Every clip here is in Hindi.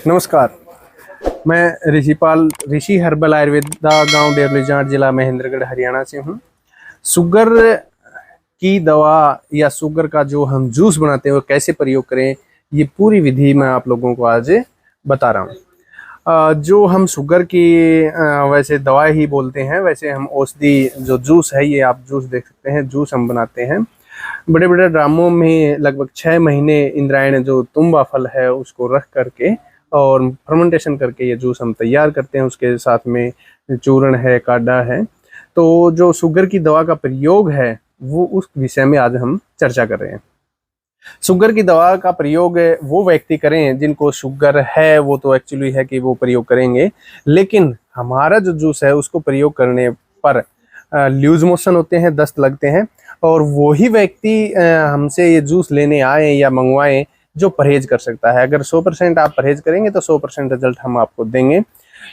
नमस्कार। मैं ऋषिपाल ऋषि हर्बल आयुर्वेदा गांव डेरली जाट जिला महेंद्रगढ़ हरियाणा से हूं। शुगर की दवा या शुगर का जो हम जूस बनाते हैं वो कैसे प्रयोग करें, ये पूरी विधि मैं आप लोगों को आज बता रहा हूं। जो हम शुगर की वैसे दवा ही बोलते हैं, वैसे हम औषधि जो जूस है, ये आप जूस देख सकते हैं। जूस हम बनाते हैं बड़े बड़े ड्रामों में, लगभग 6 महीने इंद्रायण जो तुम्बा फल है उसको रख करके और फर्मेंटेशन करके ये जूस हम तैयार करते हैं। उसके साथ में चूर्ण है, काढ़ा है। तो जो शुगर की दवा का प्रयोग है वो उस विषय में आज हम चर्चा कर रहे हैं। शुगर की दवा का प्रयोग वो व्यक्ति करें जिनको शुगर है, वो तो एक्चुअली है कि वो प्रयोग करेंगे, लेकिन हमारा जो जूस है उसको प्रयोग करने पर लूज मोशन होते हैं, दस्त लगते हैं, और वही व्यक्ति हमसे ये जूस लेने आए या मंगवाएं जो परहेज कर सकता है। अगर 100% आप परहेज करेंगे तो 100% रिजल्ट हम आपको देंगे।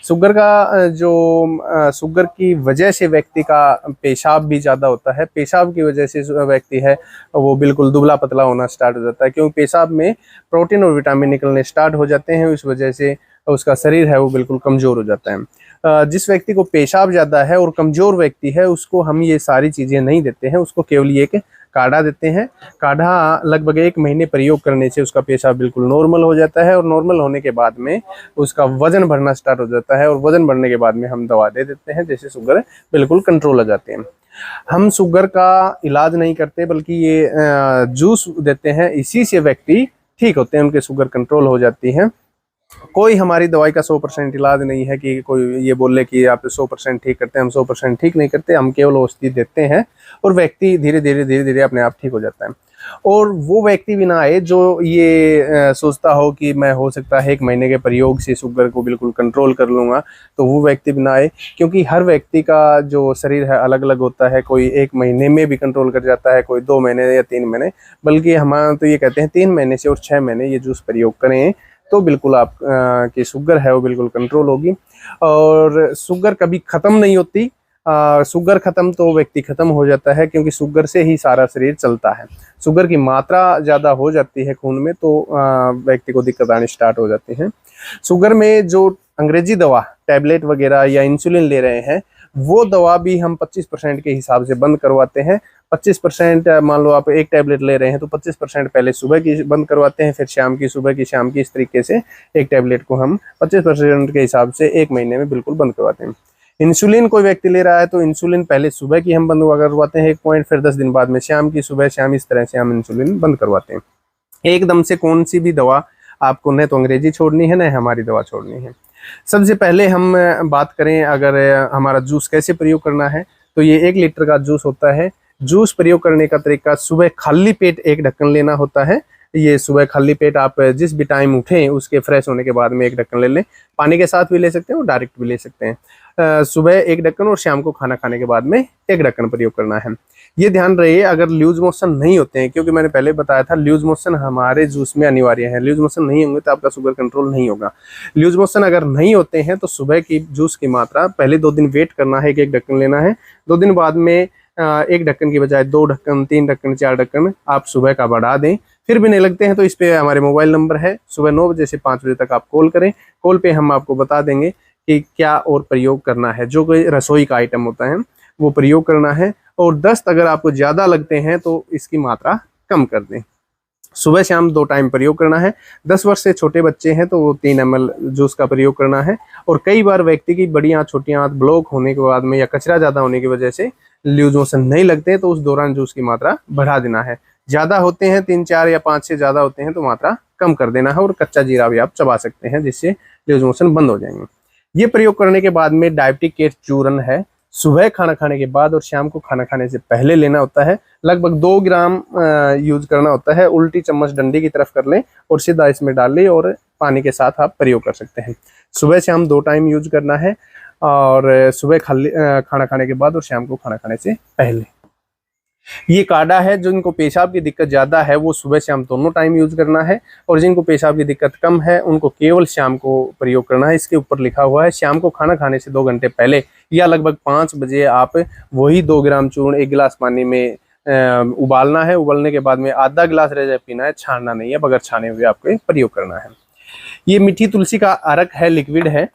शुगर का जो शुगर की वजह से व्यक्ति का पेशाब भी ज़्यादा होता है। पेशाब की वजह से व्यक्ति है वो बिल्कुल दुबला पतला होना स्टार्ट हो जाता है, क्योंकि पेशाब में प्रोटीन और विटामिन निकलने स्टार्ट हो जाते हैं। इस वजह से उसका शरीर है वो बिल्कुल कमज़ोर हो जाता है। जिस व्यक्ति को पेशाब ज़्यादा है और कमज़ोर व्यक्ति है उसको हम ये सारी चीज़ें नहीं देते हैं, उसको केवल ये एक काढ़ा देते हैं। काढ़ा लगभग 1 महीने प्रयोग करने से उसका पेशाब बिल्कुल नॉर्मल हो जाता है, और नॉर्मल होने के बाद में उसका वजन बढ़ना स्टार्ट हो जाता है, और वजन बढ़ने के बाद में हम दवा दे देते हैं, जैसे शुगर बिल्कुल कंट्रोल हो जाते हैं। हम शुगर का इलाज नहीं करते बल्कि ये जूस देते हैं, इसी से व्यक्ति ठीक होते हैं, उनके शुगर कंट्रोल हो जाती है। कोई हमारी दवाई का 100% इलाज नहीं है कि कोई ये बोले कि आप 100% ठीक करते हैं। हम 100% ठीक नहीं करते, हम केवल औषधि देते हैं और व्यक्ति धीरे धीरे अपने आप ठीक हो जाता है। और वो व्यक्ति भी ना आए जो ये सोचता हो कि मैं हो सकता है 1 महीने के प्रयोग से शुगर को बिल्कुल कंट्रोल कर लूँगा, तो वो व्यक्ति भी ना आए, क्योंकि हर व्यक्ति का जो शरीर है अलग अलग होता है। कोई 1 महीने में भी कंट्रोल कर जाता है, कोई 2 महीने या 3 महीने, बल्कि हम तो ये कहते हैं 3 महीने से और 6 महीने ये जूस प्रयोग करें तो बिल्कुल आप की शुगर है वो बिल्कुल कंट्रोल होगी। और शुगर कभी ख़त्म नहीं होती। शुगर ख़त्म तो व्यक्ति ख़त्म हो जाता है, क्योंकि शुगर से ही सारा शरीर चलता है। शुगर की मात्रा ज़्यादा हो जाती है खून में तो व्यक्ति को दिक्कत आनी स्टार्ट हो जाती है। शुगर में जो अंग्रेजी दवा टैबलेट वगैरह या इंसुलिन ले रहे हैं, वो दवा भी हम 25% के हिसाब से बंद करवाते हैं। 25% मान लो आप 1 टैबलेट ले रहे हैं तो 25% पहले सुबह की बंद करवाते हैं, फिर शाम की, सुबह की, शाम की, इस तरीके से 1 टैबलेट को हम 25% के हिसाब से 1 महीने में बिल्कुल बंद करवाते हैं। इंसुलिन कोई व्यक्ति ले रहा है तो इंसुलिन पहले सुबह की हम बंद करवाते हैं 1 पॉइंट, फिर 10 दिन बाद में शाम की, सुबह शाम, इस तरह से हम इंसुलिन बंद करवाते हैं। एकदम से कौन सी भी दवा आपको न तो अंग्रेजी छोड़नी है न हमारी दवा छोड़नी है। सबसे पहले हम बात करें अगर हमारा जूस कैसे प्रयोग करना है, तो ये 1 लीटर का जूस होता है। जूस प्रयोग करने का तरीका, सुबह खाली पेट 1 ढक्कन लेना होता है। ये सुबह खाली पेट आप जिस भी टाइम उठें उसके फ्रेश होने के बाद में 1 ढक्कन ले लें। पानी के साथ भी ले सकते हैं और डायरेक्ट भी ले सकते हैं। सुबह 1 ढक्कन और शाम को खाना खाने के बाद में 1 ढक्कन प्रयोग करना है। ये ध्यान रहे अगर लूज मोशन नहीं होते हैं, क्योंकि मैंने पहले बताया था लूज मोशन हमारे जूस में अनिवार्य है। लूज मोशन नहीं होंगे तो आपका शुगर कंट्रोल नहीं होगा। लूज मोशन अगर नहीं होते हैं तो सुबह की जूस की मात्रा पहले 2 दिन वेट करना है, 1 ढक्कन लेना है। 2 दिन बाद में 1 ढक्कन की बजाय 2 ढक्कन, 3 ढक्कन, 4 ढक्कन आप सुबह का बढ़ा दें। फिर भी नहीं लगते हैं तो इस पे हमारे मोबाइल नंबर है, सुबह 9 बजे से 5 बजे तक आप कॉल करें। कॉल पे हम आपको बता देंगे कि क्या और प्रयोग करना है। जो कोई रसोई का आइटम होता है वो प्रयोग करना है। और दस्त अगर आपको ज़्यादा लगते हैं तो इसकी मात्रा कम कर दें। सुबह शाम 2 टाइम प्रयोग करना है। 10 वर्ष से छोटे बच्चे हैं तो वो 3 ml जूस का प्रयोग करना है। और कई बार व्यक्ति की बड़ी आँत, छोटी आँत ब्लॉक होने के बाद में या कचरा ज़्यादा होने की वजह से लूज मोशन नहीं लगते तो उस दौरान जूस की मात्रा बढ़ा देना है। ज़्यादा होते हैं 3, 4 या 5 से ज़्यादा होते हैं तो मात्रा कम कर देना है। और कच्चा जीरा भी आप चबा सकते हैं, जिससे लूज मोशन बंद हो जाएंगे। ये प्रयोग करने के बाद में डायबिटिक के चूर्ण है, सुबह खाना खाने के बाद और शाम को खाना खाने से पहले लेना होता है। लगभग 2 ग्राम यूज करना होता है। उल्टी चम्मच डंडी की तरफ कर लें और सीधा इसमें डाल लें और पानी के साथ आप प्रयोग कर सकते हैं। सुबह शाम 2 टाइम यूज करना है, और सुबह खाना खाने के बाद और शाम को खाना खाने से पहले। ये काढ़ा है, जिनको पेशाब की दिक्कत ज़्यादा है वो सुबह शाम दोनों टाइम यूज करना है, और जिनको पेशाब की दिक्कत कम है उनको केवल शाम को प्रयोग करना है। इसके ऊपर लिखा हुआ है शाम को खाना खाने से 2 घंटे पहले या लगभग 5 बजे आप वही 2 ग्राम चूर्ण 1 गिलास पानी में उबालना है। उबालने के बाद में आधा गिलास रह जाए पीना है, छानना नहीं है, बगैर छाने हुए आपको प्रयोग करना है। ये मीठी तुलसी का अर्क है, लिक्विड है।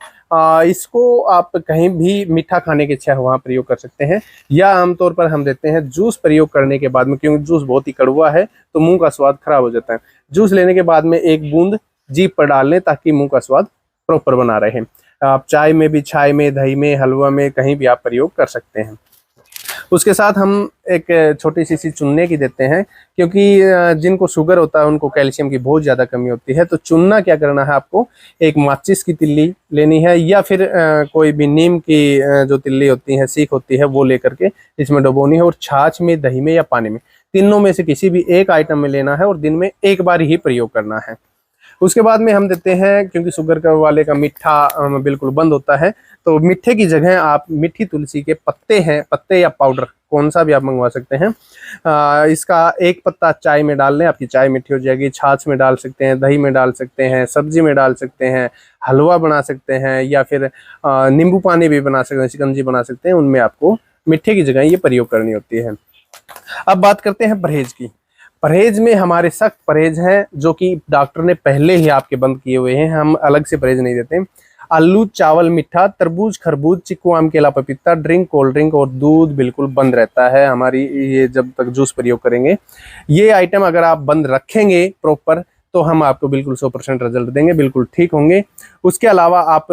इसको आप कहीं भी मीठा खाने की इच्छा है वहाँ प्रयोग कर सकते हैं, या आमतौर पर हम देते हैं जूस प्रयोग करने के बाद में, क्योंकि जूस बहुत ही कड़वा है तो मुंह का स्वाद खराब हो जाता है। जूस लेने के बाद में एक बूंद जीभ पर डाल लें ताकि मुंह का स्वाद प्रॉपर बना रहे। आप चाय में भी, छाय में, दही में, हलवा में, कहीं भी आप प्रयोग कर सकते हैं। उसके साथ हम एक छोटी सी चुन्ने की देते हैं, क्योंकि जिनको शुगर होता है उनको कैल्शियम की बहुत ज़्यादा कमी होती है। तो चुनना क्या करना है आपको, एक माचिस की तिल्ली लेनी है, या फिर कोई भी नीम की जो तिल्ली होती है, सीख होती है, वो लेकर के इसमें डुबोनी है और छाछ में, दही में या पानी में, तीनों में से किसी भी एक आइटम में लेना है और दिन में एक बार ही प्रयोग करना है। उसके बाद में हम देते हैं, क्योंकि शुगर का वाले का मीठा बिल्कुल बंद होता है, तो मीठे की जगह आप मीठी तुलसी के पत्ते हैं, पत्ते या पाउडर कौन सा भी आप मंगवा सकते हैं। इसका एक पत्ता चाय में डाल लें, आपकी चाय मीठी हो जाएगी। छाछ में डाल सकते हैं, दही में डाल सकते हैं, सब्जी में डाल सकते हैं, हलवा बना सकते हैं, या फिर नींबू पानी भी बना सकते हैं, शिकंजी बना सकते हैं। उनमें आपको मीठे की जगह ये प्रयोग करनी होती है। अब बात करते हैं परहेज की। परहेज में हमारे सख्त परहेज हैं, जो कि डॉक्टर ने पहले ही आपके बंद किए हुए हैं, हम अलग से परहेज नहीं देते। आलू, चावल, मीठा, तरबूज, खरबूज, चीकू, आम, केला, पपीता, ड्रिंक, कोल्ड ड्रिंक और दूध बिल्कुल बंद रहता है हमारी, ये जब तक जूस प्रयोग करेंगे। ये आइटम अगर आप बंद रखेंगे प्रॉपर, तो हम आपको बिल्कुल 100% रिजल्ट देंगे, बिल्कुल ठीक होंगे। उसके अलावा आप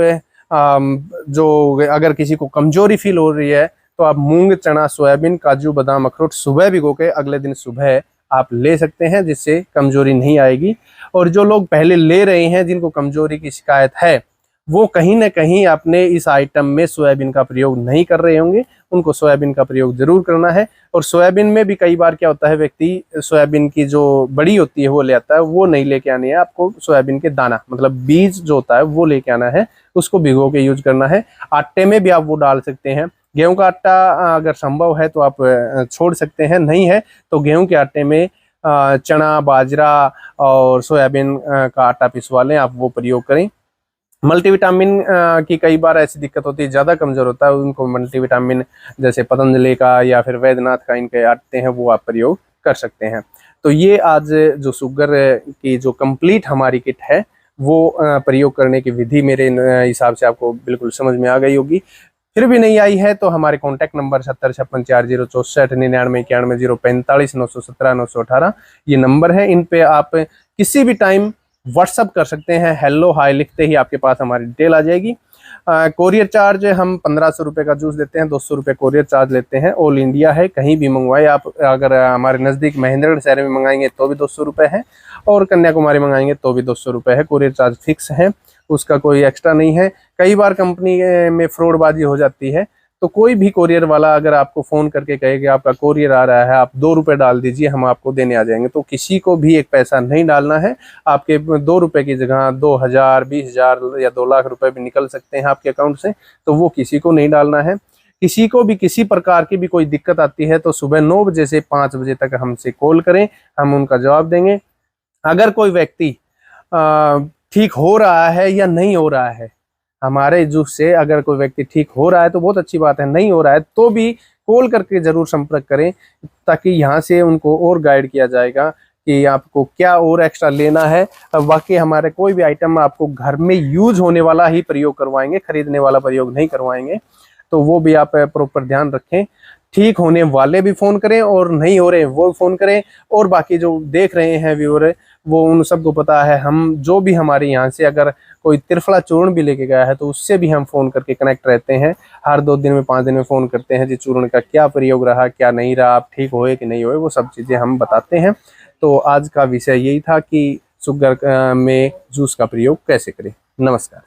जो अगर किसी को कमजोरी फील हो रही है, तो आप मूंग, चना, सोयाबीन, काजू, बादाम, अखरोट सुबह भिगो के अगले दिन सुबह आप ले सकते हैं, जिससे कमजोरी नहीं आएगी। और जो लोग पहले ले रहे हैं, जिनको कमजोरी की शिकायत है, वो कहीं ना कहीं अपने इस आइटम में सोयाबीन का प्रयोग नहीं कर रहे होंगे, उनको सोयाबीन का प्रयोग जरूर करना है। और सोयाबीन में भी कई बार क्या होता है, व्यक्ति सोयाबीन की जो बड़ी होती है वो ले आता है, वो नहीं लेके आनी है आपको। सोयाबीन के दाना मतलब बीज जो होता है वो लेके आना है, उसको भिगो के यूज करना है। आटे में भी आप वो डाल सकते हैं। गेहूं का आटा अगर संभव है तो आप छोड़ सकते हैं, नहीं है तो गेहूं के आटे में चना, बाजरा और सोयाबीन का आटा पिसवा लें, आप वो प्रयोग करें। मल्टीविटामिन की कई बार ऐसी दिक्कत होती है, ज़्यादा कमज़ोर होता है, उनको मल्टीविटामिन जैसे पतंजलि का या फिर वैद्यनाथ का इनके आते हैं, वो आप प्रयोग कर सकते हैं। तो ये आज जो शुगर की जो कंप्लीट हमारी किट है, वो प्रयोग करने की विधि मेरे हिसाब से आपको बिल्कुल समझ में आ गई होगी। फिर भी नहीं आई है तो हमारे कॉन्टैक्ट नंबर 70564064999145 ये नंबर है। इन पे आप किसी भी टाइम व्हाट्सअप कर सकते हैं। हेलो हाय लिखते ही आपके पास हमारी डिटेल आ जाएगी। कोरियर चार्ज हम 1500 रुपये का जूस देते हैं, 200 रुपये कोरियर चार्ज लेते हैं। ऑल इंडिया है, कहीं भी मंगवाए आप। अगर हमारे नज़दीक महेंद्रगढ़ शहर में मंगाएंगे तो भी 200 रुपये है, और कन्याकुमारी मंगाएंगे तो भी 200 रुपये है। कोरियर चार्ज फिक्स है, उसका कोई एक्स्ट्रा नहीं है। कई बार कंपनी में फ्रॉडबाजी हो जाती है, तो कोई भी कोरियर वाला अगर आपको फ़ोन करके कहे कि आपका कोरियर आ रहा है, आप 2 रुपये डाल दीजिए, हम आपको देने आ जाएंगे, तो किसी को भी एक पैसा नहीं डालना है। आपके 2 रुपये की जगह 2000, 20,000 या 2 लाख रुपए भी निकल सकते हैं आपके अकाउंट से, तो वो किसी को नहीं डालना है। किसी को भी किसी प्रकार की भी कोई दिक्कत आती है तो सुबह 9 बजे से 5 बजे तक हमसे कॉल करें, हम उनका जवाब देंगे। अगर कोई व्यक्ति ठीक हो रहा है या नहीं हो रहा है, हमारे जूस से अगर कोई व्यक्ति ठीक हो रहा है तो बहुत अच्छी बात है, नहीं हो रहा है तो भी कॉल करके ज़रूर संपर्क करें, ताकि यहाँ से उनको और गाइड किया जाएगा कि आपको क्या और एक्स्ट्रा लेना है। बाकी हमारे कोई भी आइटम आपको घर में यूज होने वाला ही प्रयोग करवाएंगे, खरीदने वाला प्रयोग नहीं करवाएंगे, तो वो भी आप प्रॉपर ध्यान रखें। ठीक होने वाले भी फ़ोन करें और नहीं हो रहे वो फ़ोन करें, और बाकी जो देख रहे हैं व्यूअर, वो उन सबको पता है। हम जो भी हमारे यहाँ से अगर कोई त्रिफला चूर्ण भी लेके गया है तो उससे भी हम फ़ोन करके कनेक्ट रहते हैं। हर 2 दिन में 5 दिन में फ़ोन करते हैं जी चूर्ण का क्या प्रयोग रहा, क्या नहीं रहा, आप ठीक होए कि नहीं होए, वो सब चीज़ें हम बताते हैं। तो आज का विषय यही था कि शुगर में जूस का प्रयोग कैसे करें। नमस्कार।